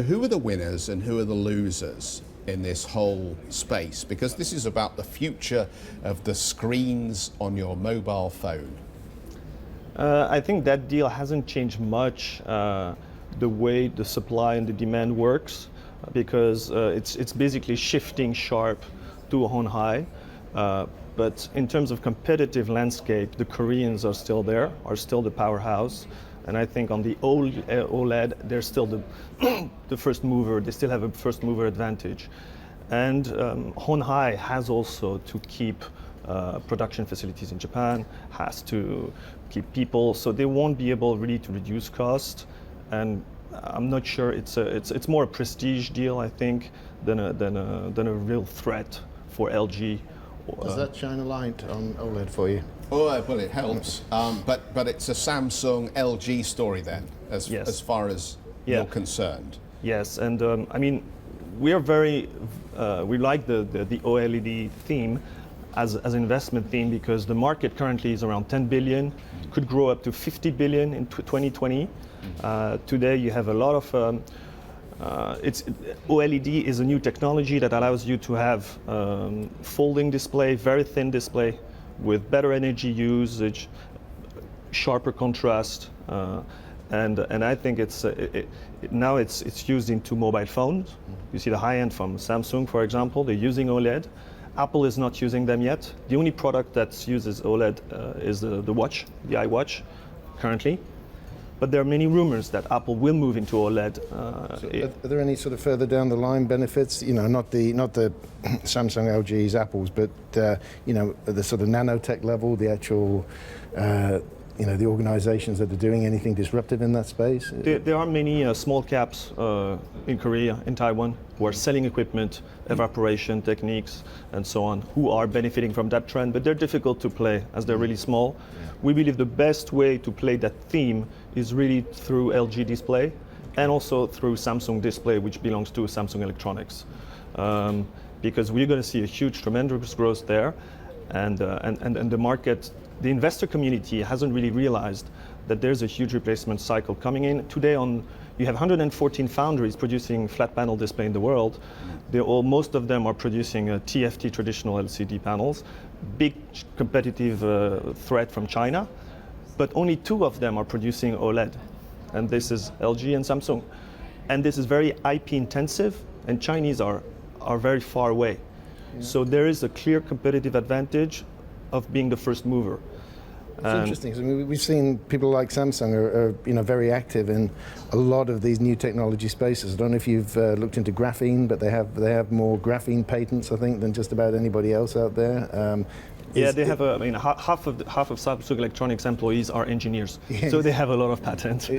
Who are the winners and who are the losers in this whole space? Because this is about the future of the screens on your mobile phone. I think that deal hasn't changed much the way the supply and the demand works, because it's basically shifting sharp to Hon Hai. But in terms of competitive landscape, the Koreans are still there, are still the powerhouse. And I think on the OLED, they're still the first mover. They still have a first mover advantage. And Hon Hai has also to keep production facilities in Japan, has to keep people, so they won't be able really to reduce cost. And I'm not sure it's more a prestige deal, I think, than a real threat for LG. Does that shine a light on OLED for you? Oh, well, it helps, but it's a Samsung LG story then, as far as you're concerned. Yes, and I mean, we are very we like the OLED theme as an investment theme, because the market currently is around 10 billion, could grow up to 50 billion in 2020. Today, you have a lot of. OLED is a new technology that allows you to have folding display, very thin display, with better energy usage, sharper contrast, and I think now it's used into mobile phones. You see the high end from Samsung, for example, they're using OLED. Apple is not using them yet. The only product that uses OLED is the watch, the iWatch, currently. But there are many rumors that Apple will move into OLED. Are there any sort of further down the line benefits? You know, not the Samsung, LGs, Apples, but you know, at the sort of nanotech level, the actual you know, the organizations that are doing anything disruptive in that space? There are many small caps in Korea, in Taiwan, who are selling equipment, evaporation techniques, and so on, who are benefiting from that trend, but they're difficult to play as they're really small. Yeah. We believe the best way to play that theme is really through LG Display and also through Samsung Display, which belongs to Samsung Electronics. Because we're going to see a huge, tremendous growth there, and the market, the investor community hasn't really realized that there's a huge replacement cycle coming in. Today you have 114 foundries producing flat panel display in the world. Most of them are producing TFT, traditional LCD panels. Big competitive threat from China, but only 2 of them are producing OLED, and this is LG and Samsung. And this is very IP intensive, and Chinese are very far away. Yeah. So there is a clear competitive advantage of being the first mover. It's interesting. I mean, we've seen people like Samsung are you know, very active in a lot of these new technology spaces. I don't know if you've looked into graphene, but they have more graphene patents, I think, than just about anybody else out there. Yeah, they have. I mean, half of Samsung Electronics employees are engineers, yes. So they have a lot of patents.